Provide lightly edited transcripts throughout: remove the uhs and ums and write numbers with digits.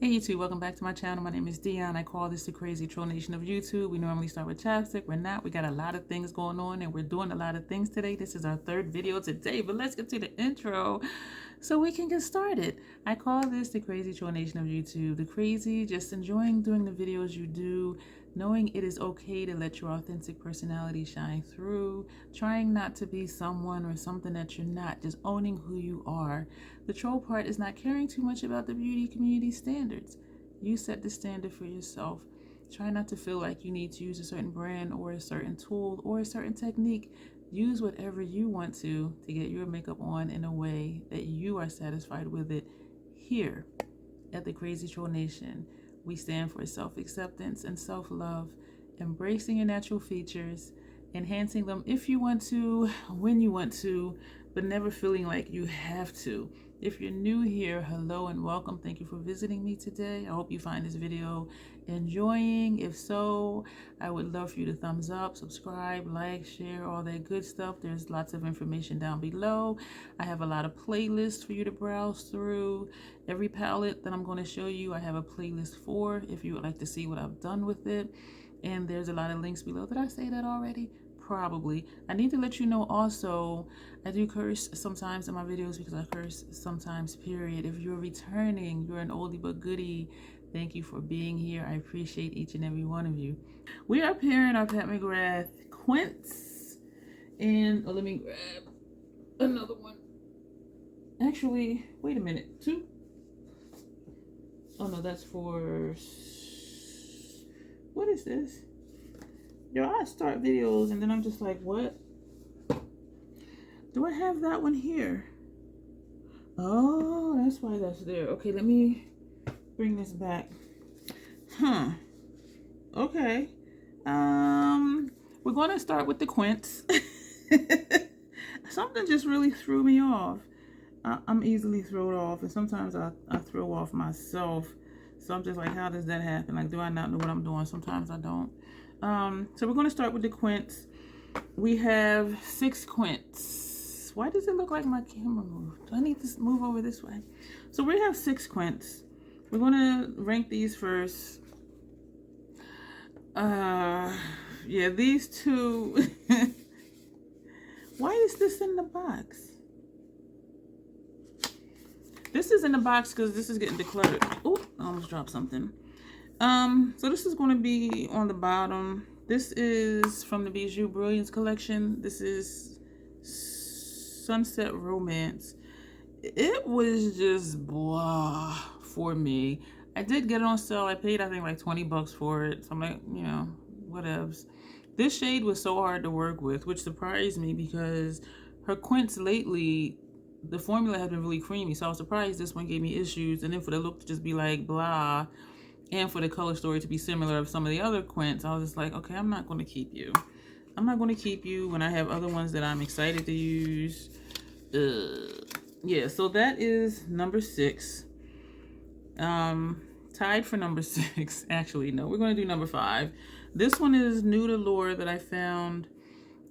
Hey YouTube, welcome back to my channel. My name is Dion. I call this the crazy troll nation of YouTube. We normally start with chapstick. We're not. We got a lot of things going on and we're doing a lot of things today. This is our third video today, but let's get to the intro so we can get started. I call this the crazy troll nation of YouTube. The crazy, just enjoying doing the videos you do, knowing it is okay to let your authentic personality shine through, trying not to be someone or something that you're not, just owning who you are. The troll part is not caring too much about the beauty community standards. You set the standard for yourself. Try not to feel like you need to use a certain brand or a certain tool or a certain technique. Use whatever you want to get your makeup on in a way that you are satisfied with it. Here at the Crazy Troll Nation, we stand for self-acceptance and self-love, embracing your natural features, enhancing them if you want to, when you want to, but never feeling like you have to. If you're new here, hello and welcome. Thank you for visiting me today. I hope you find this video enjoying. If so, I would love for you to thumbs up, subscribe, like, share, all that good stuff. There's lots of information down below. I have a lot of playlists for you to browse through. Every palette that I'm going to show you, I have a playlist for if you would like to see what I've done with it. And there's a lot of links below. Did I say that already? Probably. I need to let you know also, I do curse sometimes in my videos because I curse sometimes, period. If you're returning, you're an oldie but goodie. Thank you for being here. I appreciate each and every one of you. We are pairing our Pat McGrath Quints. And let me grab another one. Actually, wait a minute. Two? Oh no, that's for... What is this? Yo, I start videos and then I'm just like, what? Do I have that one here? Oh, that's why that's there. Okay, let me bring this back. Huh. Okay. We're going to start with the Quints. Something just really threw me off. I'm easily thrown off, and sometimes I throw off myself. So I'm just like, how does that happen? Like, do I not know what I'm doing? Sometimes I don't. So we're going to start with the Quints. We have 6 Quints. Why does it look like my camera moved? Do I need to move over this way? So we have 6 Quints. We're going to rank these first. Yeah, these two. Why is this in the box? This is in the box because this is getting decluttered. Oh, I almost dropped something. So this is going to be on the bottom. This is from the Bijou Brilliance collection. This is Sunset Romance. It was just blah for me. I did get it on sale. I paid, I think, like 20 bucks for it. So I'm like, you know, whatevs. This shade was so hard to work with, which surprised me because her Quints lately, the formula had been really creamy. So I was surprised this one gave me issues. And then for the look to just be like blah, and for the color story to be similar of some of the other Quints, I was just like, okay, I'm not going to keep you. I'm not going to keep you when I have other ones that I'm excited to use. Yeah, so that is number 6. Tied for number 6. Actually, no, we're going to do number 5. This one is new to Lure that I found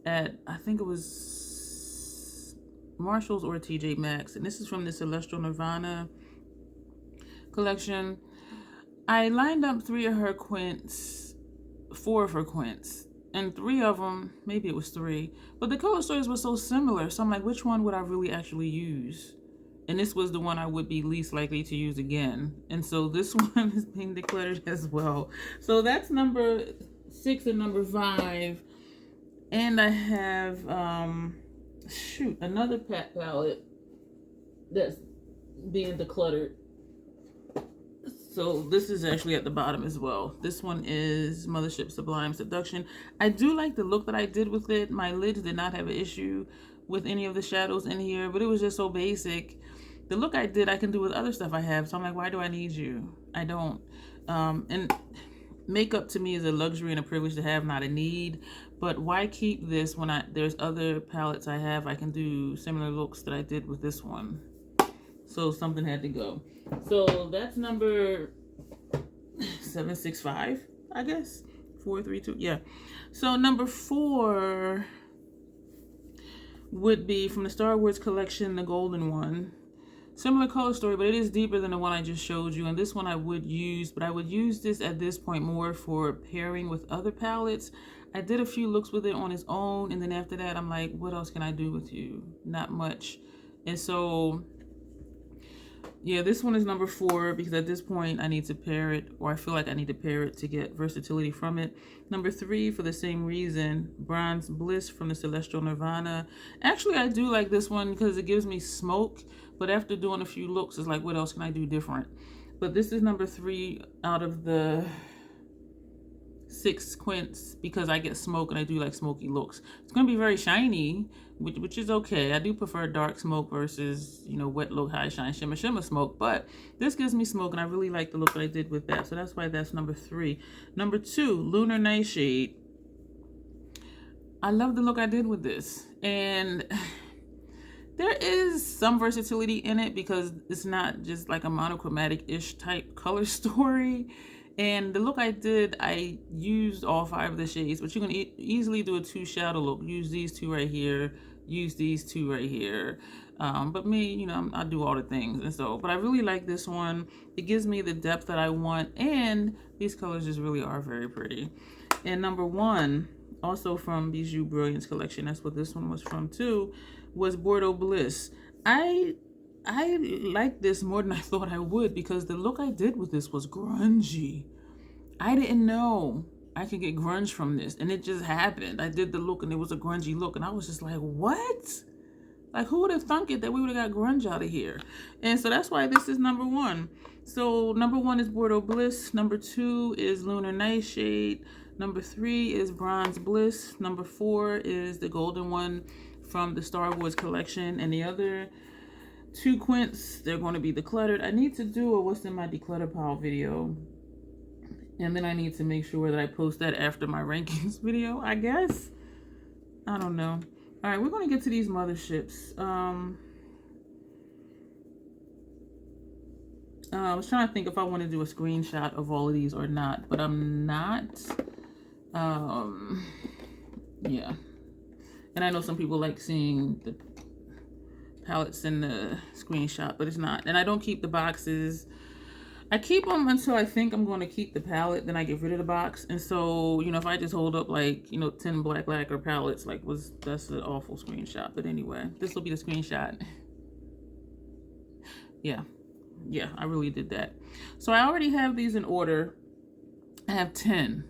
at, I think it was Marshall's or TJ Maxx. And this is from the Celestial Nirvana collection. I lined up 3 of her Quints, 4 of her Quints, and 3 of them, maybe it was 3, but the color stories were so similar. So I'm like, which one would I really actually use? And this was the one I would be least likely to use again. And so this one is being decluttered as well. So that's number 6 and number 5. And I have, another Pat palette that's being decluttered. So this is actually at the bottom as well. This one is Mothership Sublime Seduction. I do like the look that I did with it. My lids did not have an issue with any of the shadows in here, but it was just so basic. The look I did, I can do with other stuff I have. So I'm like, why do I need you? I don't. And makeup to me is a luxury and a privilege to have, not a need. But why keep this when there's other palettes I have? I can do similar looks that I did with this one. So something had to go. So that's number 765, I guess. 432, yeah. So number 4 would be from the Star Wars collection, the golden one. Similar color story, but it is deeper than the one I just showed you. And this one I would use, but I would use this at this point more for pairing with other palettes. I did a few looks with it on its own, and then after that, I'm like, what else can I do with you? Not much. And so, yeah, this one is number 4 because at this point I need to pair it, or I feel like I need to pair it to get versatility from it. Number 3, for the same reason, Bronze Bliss from the Celestial Nirvana. Actually, I do like this one because it gives me smoke, but after doing a few looks, it's like, what else can I do different? But this is number 3 out of the 6 quints because I get smoke and I do like smoky looks. It's going to be very shiny, which is okay. I do prefer dark smoke versus, you know, wet look, high shine, shimmer smoke. But this gives me smoke and I really like the look that I did with that. So that's why that's number 3. Number 2, Lunar Nightshade. I love the look I did with this. And there is some versatility in it because it's not just like a monochromatic-ish type color story. And the look I did, I used all 5 of the shades, but you can easily do a 2 shadow look. Use these 2 right here, use these 2 right here. But me, you know, I do all the things. And so, but I really like this one. It gives me the depth that I want, and these colors just really are very pretty. And number 1, also from Bijou Brilliance collection, that's what this one was from too, was Bordeaux Bliss. I like this more than I thought I would because the look I did with this was grungy. I didn't know I could get grunge from this, and it just happened. I did the look and it was a grungy look, and I was just like, what? Like, who would have thunk it that we would have got grunge out of here? And so that's why this is number 1. So number 1 is Bordeaux Bliss. Number 2 is Lunar Nightshade. Number 3 is Bronze Bliss. Number 4 is the golden one from the Star Wars collection. And the other 2 quints, they're going to be decluttered. I need to do a what's in my declutter pile video. And then I need to make sure that I post that after my rankings video, I guess. I don't know. All right, we're going to get to these motherships. I was trying to think if I want to do a screenshot of all of these or not, but I'm not. Yeah. And I know some people like seeing the palettes in the screenshot, but it's not. And I don't keep the boxes. I keep them until I think I'm going to keep the palette, then I get rid of the box. And so, you know, if I just hold up like, you know, 10 black lacquer palettes, like that's an awful screenshot. But anyway, this will be the screenshot. Yeah, I really did that. So I already have these in order. I have 10.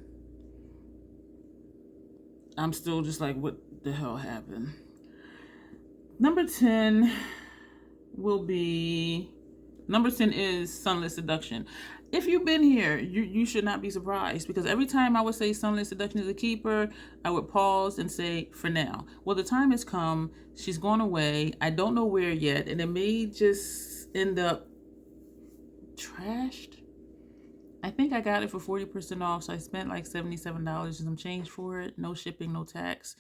I'm still just like, what the hell happened? Number 10 will be, number 10 is Sunlit Seduction. If you've been here, you should not be surprised because every time I would say Sunlit Seduction is a keeper, I would pause and say, for now. Well, the time has come. She's gone away. I don't know where yet, and it may just end up trashed. I think I got it for 40% off, so I spent like $77 and some change for it. No shipping, no tax.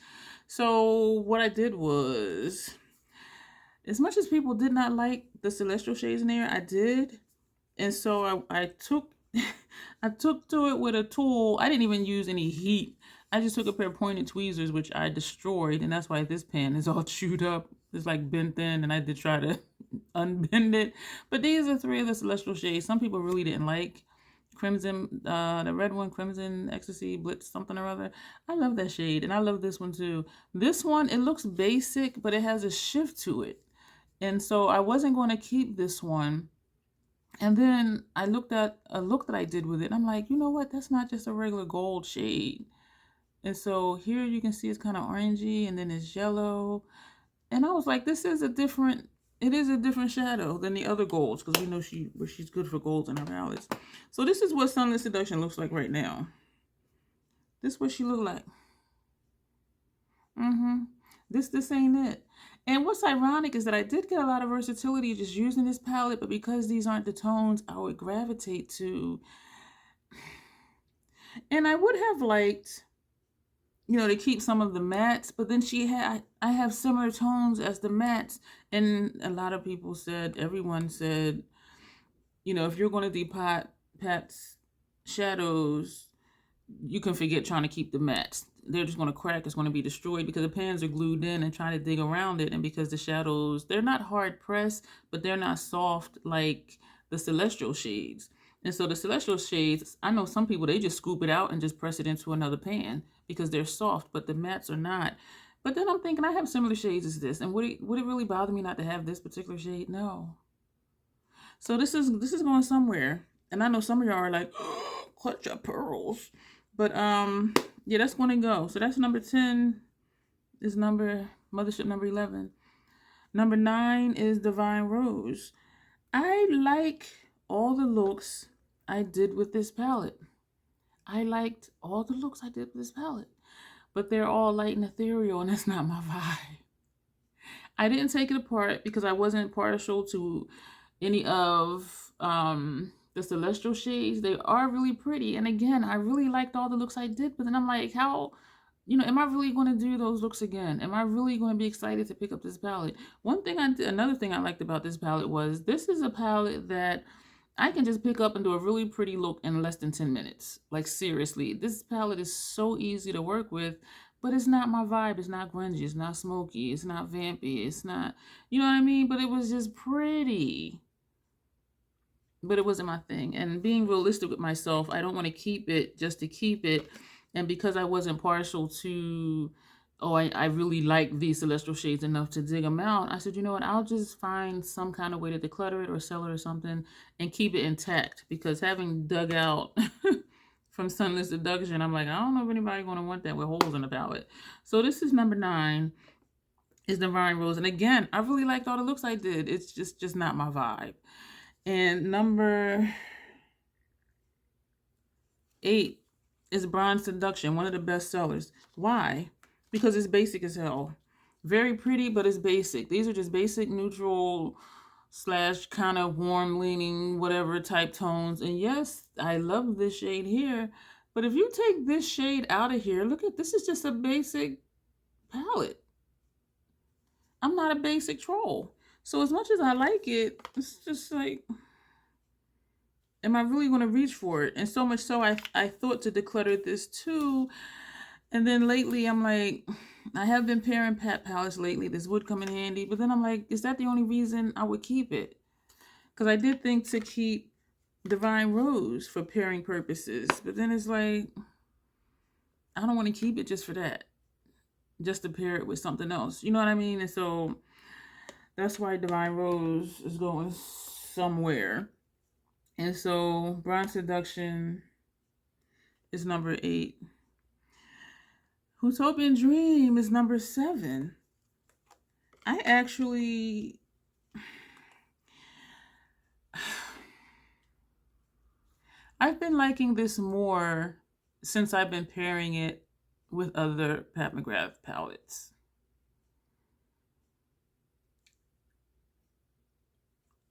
So what I did was, as much as people did not like the celestial shades in there, I did. And so I took I took to it with a tool. I didn't even use any heat. I just took a pair of pointed tweezers, which I destroyed, and that's why this pen is all chewed up. It's like bent in, and I did try to unbend it. But these are 3 of the celestial shades. Some people really didn't like Crimson, the red one, Crimson Ecstasy Blitz something or other. I love that shade, and I love this one too. This one, it looks basic, but it has a shift to it. And so I wasn't going to keep this one. And then I looked at a look that I did with it, and I'm like, you know what? That's not just a regular gold shade. And so here you can see it's kind of orangey, and then it's yellow. And I was like, this is a different, it is a different shadow than the other golds, because we know she's good for golds in her palettes. So this is what Sunlit Seduction looks like right now. This is what she looked like. This ain't it. And what's ironic is that I did get a lot of versatility just using this palette, but because these aren't the tones I would gravitate to. And I would have liked, you know, to keep some of the mattes, but then I have similar tones as the mattes. And a lot of people said, everyone said, you know, if you're going to depot Pat's shadows, you can forget trying to keep the mattes. they're just going to crack. It's going to be destroyed because the pans are glued in and trying to dig around it. And because the shadows, they're not hard pressed, but they're not soft like the Celestial shades. And so the Celestial shades, I know some people, they just scoop it out and just press it into another pan because they're soft, but the mattes are not. But then I'm thinking I have similar shades as this. And would it really bother me not to have this particular shade? No. So this is going somewhere. And I know some of y'all are like, oh, clutch your pearls. But yeah, that's going to go. So that's number 10 is Mothership number 11. Number 9 is Divine Rose. I like all the looks I did with this palette. I liked all the looks I did with this palette. But they're all light and ethereal, and that's not my vibe. I didn't take it apart because I wasn't partial to any of the Celestial shades. They are really pretty. And again, I really liked all the looks I did. But then I'm like, how, am I really going to do those looks again? Am I really going to be excited to pick up this palette? Another thing I liked about this palette was this is a palette that I can just pick up and do a really pretty look in less than 10 minutes. Like, seriously, this palette is so easy to work with, but it's not my vibe. It's not grungy. It's not smoky. It's not vampy. It's not, you know what I mean? But it was just pretty. But it wasn't my thing. And being realistic with myself, I don't want to keep it just to keep it. And because I wasn't partial to, I really like these Celestial shades enough to dig them out, I said, you know what, I'll just find some kind of way to declutter it or sell it or something and keep it intact. Because having dug out from Sunless Seduction, I'm like, I don't know if anybody's going to want that with holes in the palette. So this is number 9, is Divine Rose. And again, I really liked all the looks I did. It's just not my vibe. And number 8 is Bronze Seduction, one of the best sellers. Why? Because it's basic as hell. Very pretty, but it's basic. These are just basic neutral / kind of warm leaning whatever type tones. And yes, I love this shade here. But if you take this shade out of here, look at this, is just a basic palette. I'm not a basic troll. So as much as I like it, it's just like, am I really going to reach for it? And so much so, I thought to declutter this too. And then lately, I'm like, I have been pairing pat palettes lately. This would come in handy. But then I'm like, is that the only reason I would keep it? Because I did think to keep Divine Rose for pairing purposes. But then it's like, I don't want to keep it just for that. Just to pair it with something else. You know what I mean? And so that's why Divine Rose is going somewhere. And so Bronze Seduction is number 8. Utopian Dream is number 7. I've been liking this more since I've been pairing it with other Pat McGrath palettes.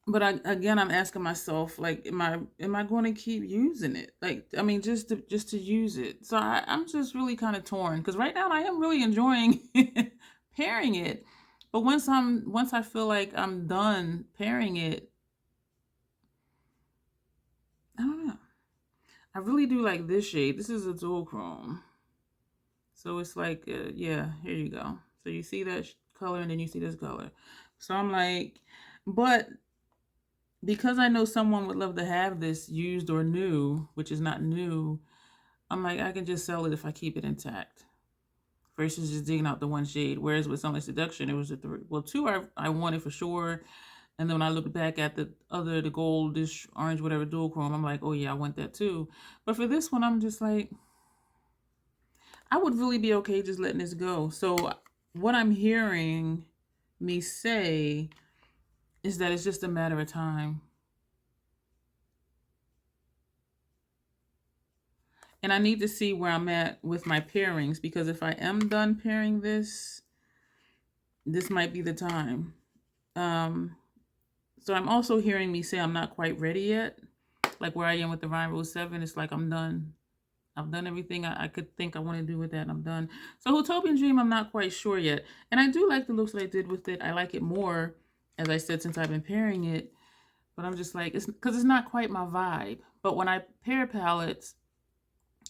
But I'm asking myself, like, am I going to keep using it? Like, I mean, just to use it. So I'm just really kind of torn, because right now I am really enjoying pairing it. But once I feel like I'm done pairing it, I don't know. I really do like this shade. This is a dual chrome. So it's like, yeah, here you go. So you see that color and then you see this color. So I'm like, but because I know someone would love to have this used or new, which is not new, I'm like, I can just sell it if I keep it intact versus just digging out the one shade. Whereas with Sunlight Seduction, it was a 3. Well, 2 I wanted for sure. And then when I looked back at the goldish orange, whatever, dual chrome, I'm like, oh yeah, I want that too. But for this one, I'm just like, I would really be okay just letting this go. So what I'm hearing me say is that it's just a matter of time. And I need to see where I'm at with my pairings, because if I am done pairing this might be the time. So I'm also hearing me say I'm not quite ready yet. Like where I am with the Divine Rose 7, it's like I'm done. I've done everything I could think I want to do with that, and I'm done. So Utopian Dream, I'm not quite sure yet. And I do like the looks that I did with it. I like it more, as I said, since I've been pairing it. But I'm just like, because it's not quite my vibe. But when I pair palettes,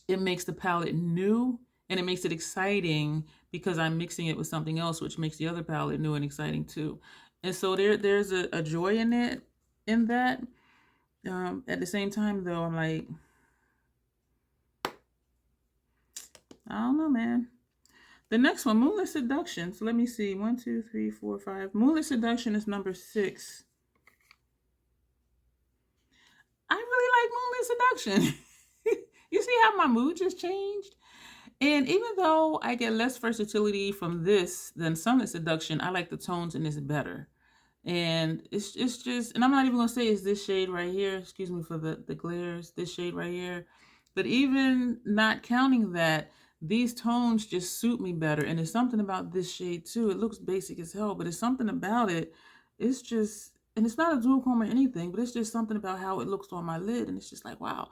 it makes the palette new And it makes it exciting because I'm mixing it with something else, which makes the other palette new and exciting too. And so there's a joy in it, in that. At the same time, though, I'm like, I don't know, man. The next one, Moonlit Seduction. So let me see. 1, 2, 3, 4, 5. Moonlit Seduction is number 6. I really like Moonlit Seduction. You see how my mood just changed? And even though I get less versatility from this than Sunlit Seduction, I like the tones in this better. And it's just, and I'm not even gonna say it's this shade right here. Excuse me for the glares. This shade right here. But even not counting that, these tones just suit me better. And there's something about this shade too. It looks basic as hell, but it's something about it. It's just, and it's not a dual chrome or anything, but it's just something about how it looks on my lid. And it's just like, wow.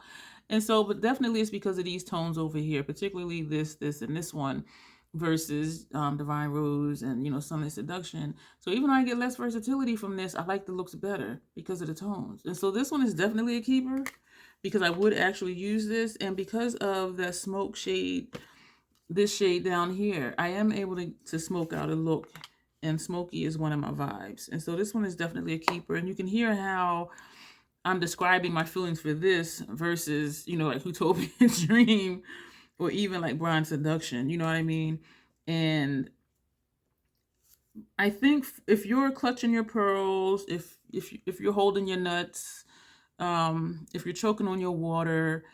And so, but definitely it's because of these tones over here, particularly this, and this one, versus Divine Rose and, you know, Sunlit Seduction. So even though I get less versatility from this, I like the looks better because of the tones. And so this one is definitely a keeper because I would actually use this. And because of that smoke shade, this shade down here, I am able to smoke out a look. And smoky is one of my vibes. And so this one is definitely a keeper. And you can hear how I'm describing my feelings for this versus, you know, like Utopia Dream, or even like Bronze Seduction, you know what I mean? And I think if you're clutching your pearls, if you're holding your nuts, if you're choking on your water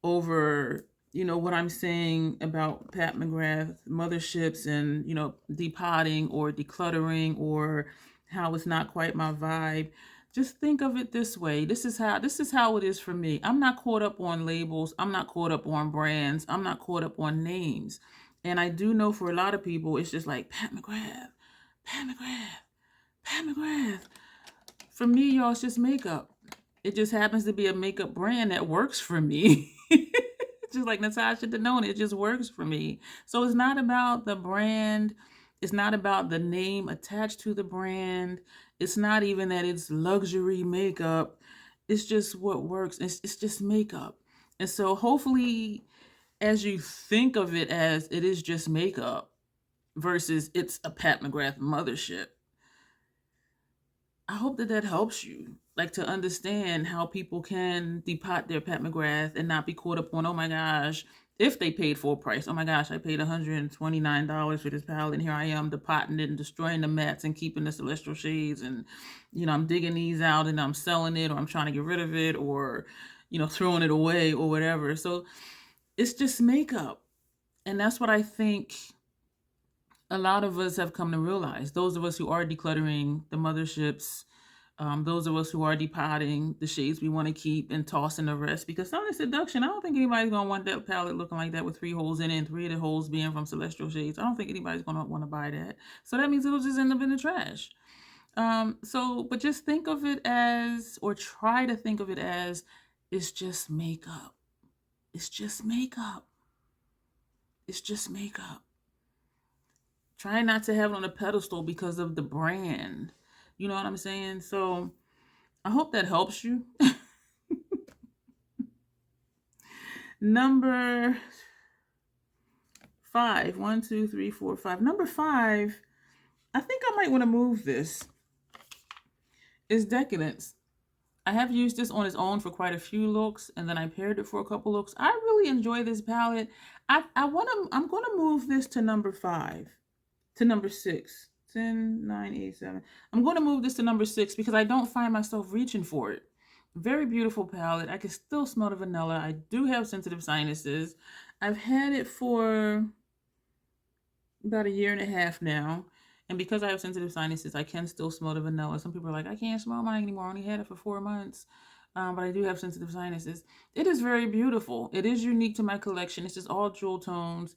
over, you know, what I'm saying about Pat McGrath motherships and, you know, depotting or decluttering, or how it's not quite my vibe, just think of it this way. This is how it is for me. I'm not caught up on labels. I'm not caught up on brands. I'm not caught up on names. And I do know for a lot of people, it's just like Pat McGrath, Pat McGrath, Pat McGrath. For me, y'all, it's just makeup. It just happens to be a makeup brand that works for me. Just like Natasha Denona, it just works for me. So it's not about the brand. It's not about the name attached to the brand. It's not even that it's luxury makeup. It's just what works. It's just makeup. And so hopefully, as you think of it as it is just makeup versus it's a Pat McGrath mothership, I hope that helps you, like, to understand how people can depot their Pat McGrath and not be caught up on, oh my gosh, if they paid full price, oh my gosh, I paid $129 for this palette, and here I am depotting it and destroying the mattes and keeping the celestial shades, and, you know, I'm digging these out and I'm selling it, or I'm trying to get rid of it, or, you know, throwing it away or whatever. So it's just makeup. And that's what I think a lot of us have come to realize. Those of us who are decluttering the motherships, those of us who are depotting the shades we want to keep and tossing the rest. Because Sunlit Seduction, I don't think anybody's going to want that palette looking like that with 3 holes in it, and 3 of the holes being from Celestial Shades. I don't think anybody's going to want to buy that. So that means it'll just end up in the trash. But just think of it as, or try to think of it as, it's just makeup. It's just makeup. It's just makeup. Try not to have it on a pedestal because of the brand. You know what I'm saying? So I hope that helps you. Number 5. 1, 2, 3, 4, 5. Number 5, I think I might want to move this, is Decadence. I have used this on its own for quite a few looks, and then I paired it for a couple looks. I really enjoy this palette. I'm gonna move this to number 5. To number 6. 10, 9, 8, 7. I'm going to move this to number 6 because I don't find myself reaching for it. Very beautiful palette. I can still smell the vanilla. I do have sensitive sinuses. I've had it for about 1.5 years now. And because I have sensitive sinuses, I can still smell the vanilla. Some people are like, I can't smell mine anymore. I only had it for 4 months. But I do have sensitive sinuses. It is very beautiful. It is unique to my collection. It's just all jewel tones.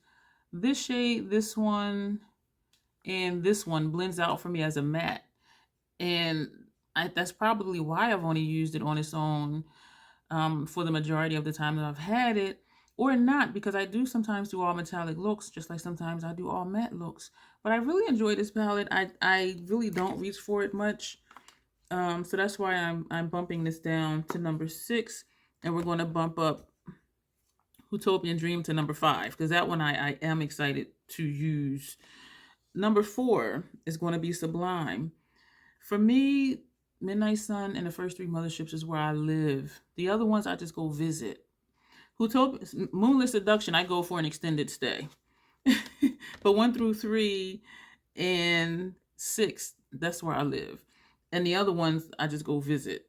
This shade, this one, and this one blends out for me as a matte. And that's probably why I've only used it on its own for the majority of the time that I've had it, or not, because I do sometimes do all metallic looks, just like sometimes I do all matte looks. But I really enjoy this palette. I really don't reach for it much. So that's why I'm bumping this down to number 6, and we're going to bump up Utopian Dream to number 5, because that one I am excited to use. Number 4 is going to be Sublime. For me, Midnight Sun and the first 3 motherships is where I live. The other ones I just go visit. Moonlit Seduction, I go for an extended stay. But 1 through 3 and 6, that's where I live. And the other ones I just go visit.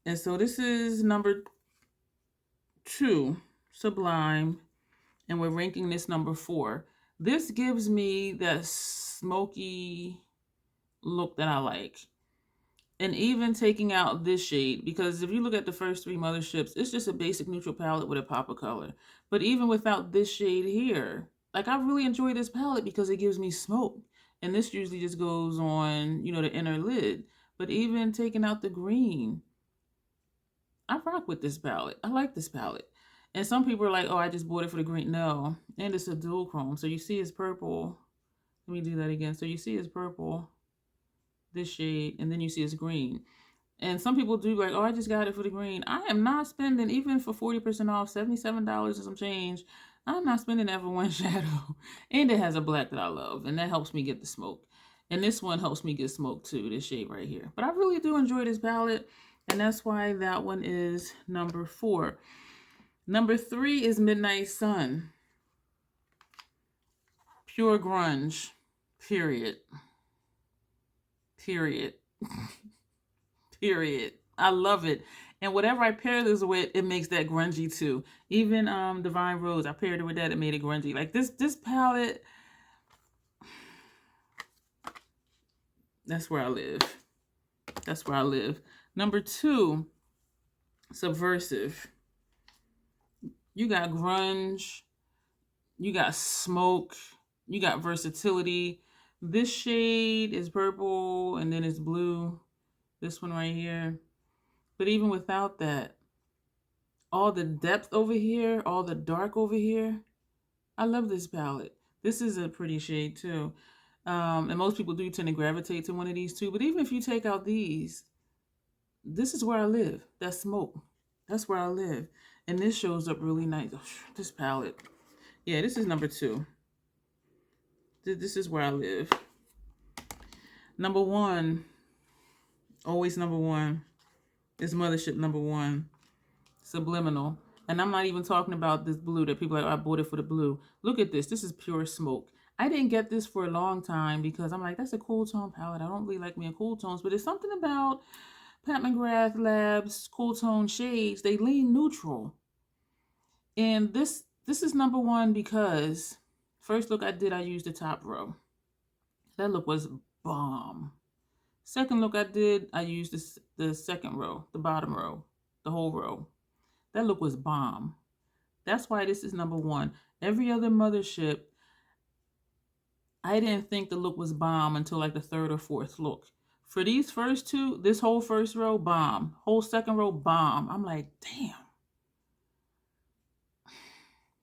And so this is number 2, Sublime, and we're ranking this number 4. This gives me that smoky look that I like. And even taking out this shade, because if you look at the first 3 motherships, it's just a basic neutral palette with a pop of color. But even without this shade here, like, I really enjoy this palette because it gives me smoke. And this usually just goes on, you know, the inner lid. But even taking out the green, I rock with this palette. I like this palette. And some people are like, oh, I just bought it for the green. No. And it's a dual chrome. So you see it's purple. Let me do that again. So you see it's purple, this shade, and then you see it's green. And some people do like, oh, I just got it for the green. I am not spending, even for 40% off, $77 and some change, I'm not spending that for one shadow. And it has a black that I love, and that helps me get the smoke. And this one helps me get smoke too, this shade right here. But I really do enjoy this palette, and that's why that one is number 4. Number 3 is Midnight Sun. Pure grunge, period. Period. Period. I love it. And whatever I pair this with, it makes that grungy too. Even Divine Rose, I paired it with that, it made it grungy. Like this palette, that's where I live. That's where I live. Number 2, Subversive. You got grunge, you got smoke, you got versatility. This shade is purple and then it's blue. This one right here. But even without that, all the depth over here, all the dark over here, I love this palette. This is a pretty shade too. And most people do tend to gravitate to one of these two. But even if you take out these, this is where I live. That smoke. That's where I live. And this shows up really nice. Oh, this palette. Yeah, this is number 2. This is where I live. Number 1, always number 1, is Mothership number 1, Subliminal. And I'm not even talking about this blue that people are like, oh, I bought it for the blue. Look at this. This is pure smoke. I didn't get this for a long time because I'm like, that's a cool tone palette. I don't really like me in cool tones, but there's something about Pat McGrath Labs cool tone shades. They lean neutral. And this is number 1 because first look I did, I used the top row. That look was bomb. Second look I did, I used the second row, the bottom row, the whole row. That look was bomb. That's why this is number 1. Every other mothership, I didn't think the look was bomb until like the 3rd or 4th look. For these first 2, this whole first row, bomb. Whole second row, bomb. I'm like, damn.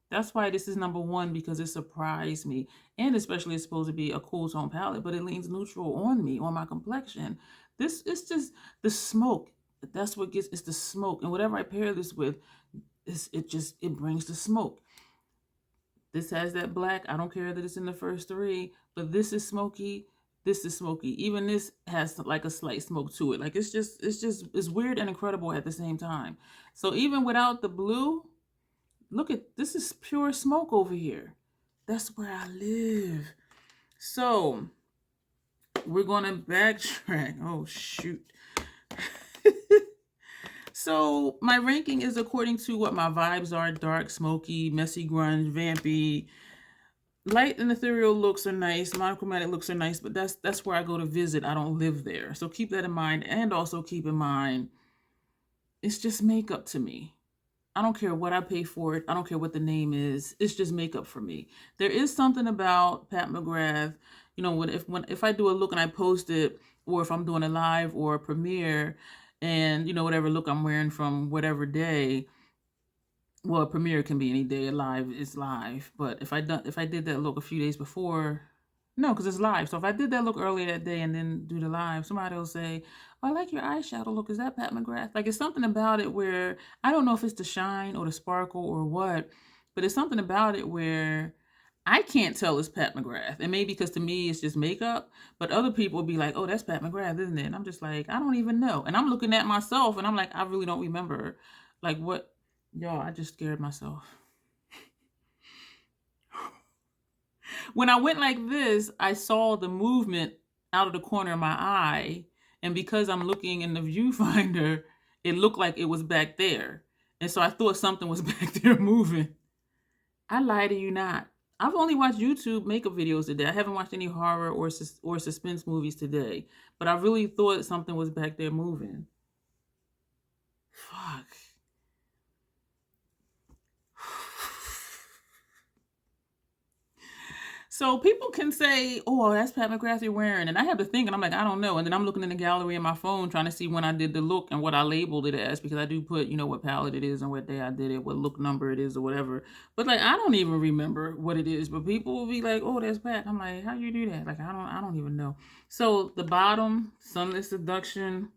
That's why this is number 1, because it surprised me. And especially it's supposed to be a cool tone palette, but it leans neutral on me, on my complexion. This is just the smoke. That's what gets, it's the smoke. And whatever I pair this with, it brings the smoke. This has that black. I don't care that it's in the first 3, but this is smoky. This is smoky. Even this has like a slight smoke to it. Like it's weird and incredible at the same time. So even without the blue, look at, this is pure smoke over here. That's where I live. So we're going to backtrack. Oh, shoot. So my ranking is according to what my vibes are. Dark, smoky, messy, grunge, vampy. Light and ethereal looks are nice. Monochromatic looks are nice. But that's where I go to visit. I don't live there. So keep that in mind. And also keep in mind, it's just makeup to me. I don't care what I pay for it. I don't care what the name is. It's just makeup for me. There is something about Pat McGrath, you know, if I do a look and I post it, or if I'm doing a live or a premiere, and you know, whatever look I'm wearing from whatever day, well, a premiere can be any day, a live is live. But if I did that look a few days before, no, because it's live. So if I did that look earlier that day and then do the live, somebody will say, oh, I like your eyeshadow look. Is that Pat McGrath? Like, it's something about it where I don't know if it's the shine or the sparkle or what, But it's something about it where I can't tell it's Pat McGrath. And maybe because to me it's just makeup, but other people will be like, oh, that's Pat McGrath, isn't it? And I'm just like, I don't even know. And I'm looking at myself and I'm like, I really don't remember. Like what? Y'all, I just scared myself. When I went like this, I saw the movement out of the corner of my eye. And because I'm looking in the viewfinder, it looked like it was back there. And so I thought something was back there moving. I lie to you not. I've only watched YouTube makeup videos today. I haven't watched any horror or suspense movies today. But I really thought something was back there moving. Fuck. So people can say, oh, that's Pat McGrath you're wearing. And I have to think, and I'm like, I don't know. And then I'm looking in the gallery in my phone trying to see when I did the look and what I labeled it as, because I do put, you know, what palette it is and what day I did it, what look number it is or whatever. But like, I don't even remember what it is. But people will be like, oh, that's Pat. I'm like, how you do that? Like, I don't even know. So the bottom, Sunlit Seduction,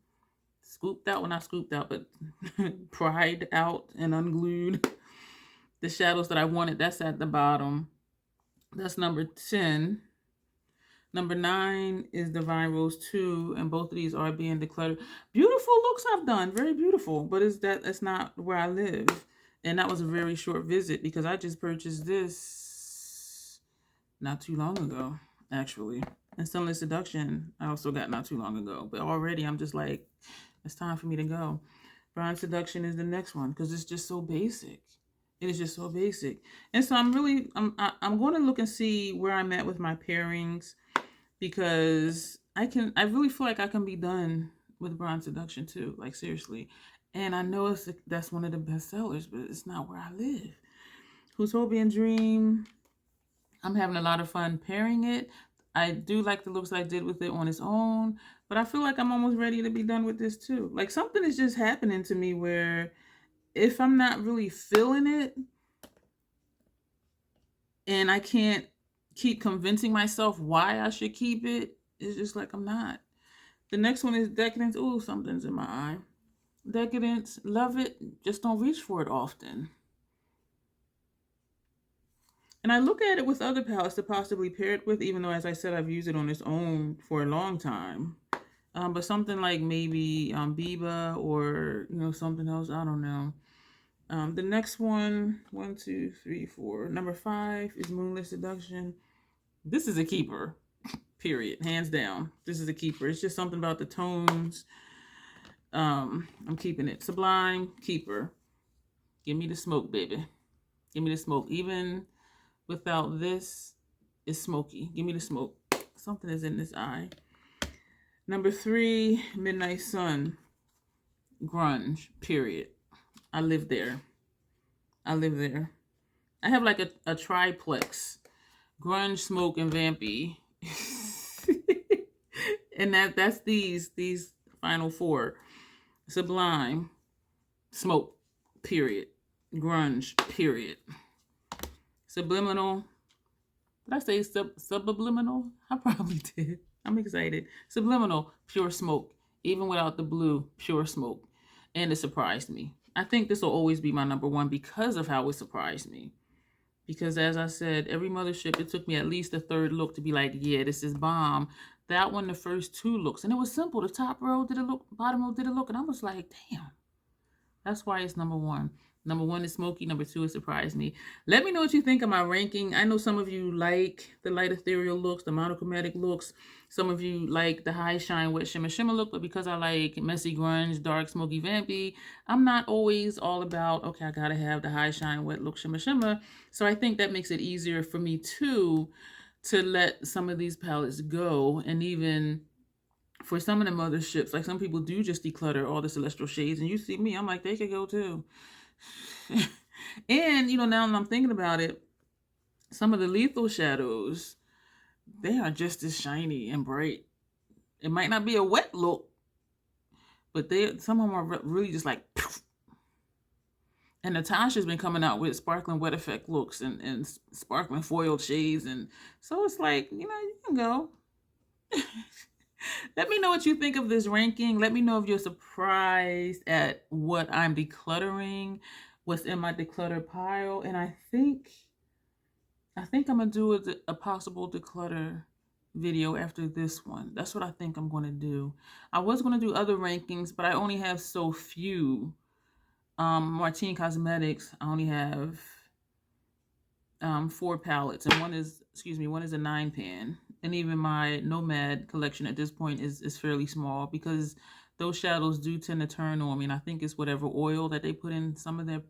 scooped out, well, not scooped out, but pried out and unglued. The shadows that I wanted, that's at the bottom. That's number 10. Number 9 is Divine Rose 2, and both of these are being decluttered. Beautiful looks I've done, very beautiful, but it's not where I live. And that was a very short visit because I just purchased this not too long ago, actually. And Sunlit Seduction I also got not too long ago, but already I'm just like, it's time for me to go. Bronze Seduction is the next one because it's just so basic. It is just so basic. And so I'm going to look and see where I'm at with my pairings, because I really feel like I can be done with Bronze Seduction too. Like seriously. And I know that's one of the best sellers, but it's not where I live. Utopian Dream. I'm having a lot of fun pairing it. I do like the looks I did with it on its own, but I feel like I'm almost ready to be done with this too. Like something is just happening to me where if I'm not really feeling it and I can't keep convincing myself why I should keep it, it's just like I'm not. The next one is Decadence. Ooh, something's in my eye. Decadence, love it. Just don't reach for it often. And I look at it with other palettes to possibly pair it with, even though, as I said, I've used it on its own for a long time. But something like maybe Biba or, you know, something else. I don't know. The next one, 1, 2, 3, 4. Number 5 is Moonlit Seduction. This is a keeper, period. Hands down. This is a keeper. It's just something about the tones. I'm keeping it. Sublime, keeper. Give me the smoke, baby. Give me the smoke. Even without this, it's smoky. Give me the smoke. Something is in this eye. Number 3, Midnight Sun. Grunge, period. I live there. I live there. I have like a triplex. Grunge, smoke, and vampy. And that's these final 4. Sublime, smoke, period. Grunge, period. Subliminal. Did I say subliminal? I probably did. I'm excited. Subliminal, pure smoke. Even without the blue, pure smoke. And it surprised me. I think this will always be my number 1 because of how it surprised me. Because as I said, every mothership, it took me at least a third look to be like, yeah, this is bomb. That one, the first 2 looks. And it was simple. The top row did a look, bottom row did a look. And I was like, damn. That's why it's number 1. Number 1 is smoky. Number 2 is surprised me. Let me know what you think of my ranking. I know some of you like the light ethereal looks, the monochromatic looks. Some of you like the high shine, wet shimmer, shimmer look. But because I like messy grunge, dark, smoky, vampy, I'm not always all about, okay, I got to have the high shine, wet look, shimmer, shimmer. So I think that makes it easier for me too to let some of these palettes go. And even for some of the motherships, like some people do just declutter all the celestial shades. And you see me, I'm like, they could go too. And, you know, now that I'm thinking about it, some of the lethal shadows, they are just as shiny and bright. It might not be a wet look, but some of them are really just like, poof. And Natasha's been coming out with sparkling wet effect looks and sparkling foiled shades. And so it's like, you know, you can go. Let me know what you think of this ranking. Let me know if you're surprised at what I'm decluttering. what's in my declutter pile. And I think I'm gonna do a possible declutter video after this one. That's what I think I'm gonna do. I was gonna do other rankings, but I only have so few. Martine Cosmetics, I only have 4 palettes, and one is a 9-pan. And even my Nomad collection at this point is fairly small, because those shadows do tend to turn on me, and I think it's whatever oil that they put in some of their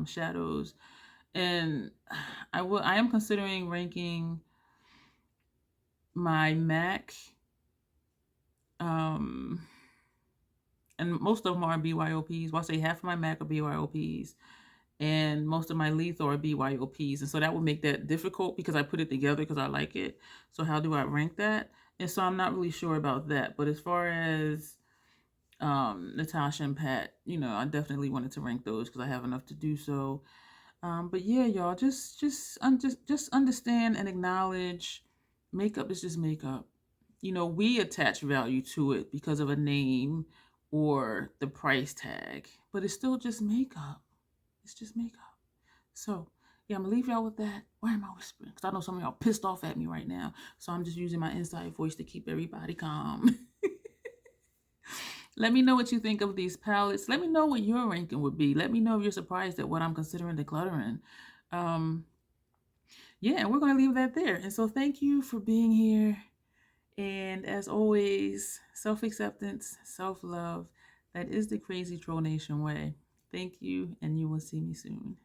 shadows. And I am considering ranking my MAC, and most of them are BYOPs. Well, I say half of my MAC are BYOPs, and most of my lethal are BYOPs. And so that would make that difficult, because I put it together because I like it. So how do I rank that? And so I'm not really sure about that. But as far as Natasha and Pat, you know, I definitely wanted to rank those because I have enough to do so. But yeah, y'all, just understand and acknowledge makeup is just makeup. You know, we attach value to it because of a name or the price tag, but it's still just makeup. It's just makeup. So yeah, I'm gonna leave y'all with that. Why am I whispering? Because I know some of y'all pissed off at me right now. So I'm just using my inside voice to keep everybody calm. Let me know what you think of these palettes. Let me know what your ranking would be. Let me know if you're surprised at what I'm considering decluttering. Yeah, and we're going to leave that there. And so thank you for being here. And as always, self-acceptance, self-love. That is the Crazy Troll Nation way. Thank you, and you will see me soon.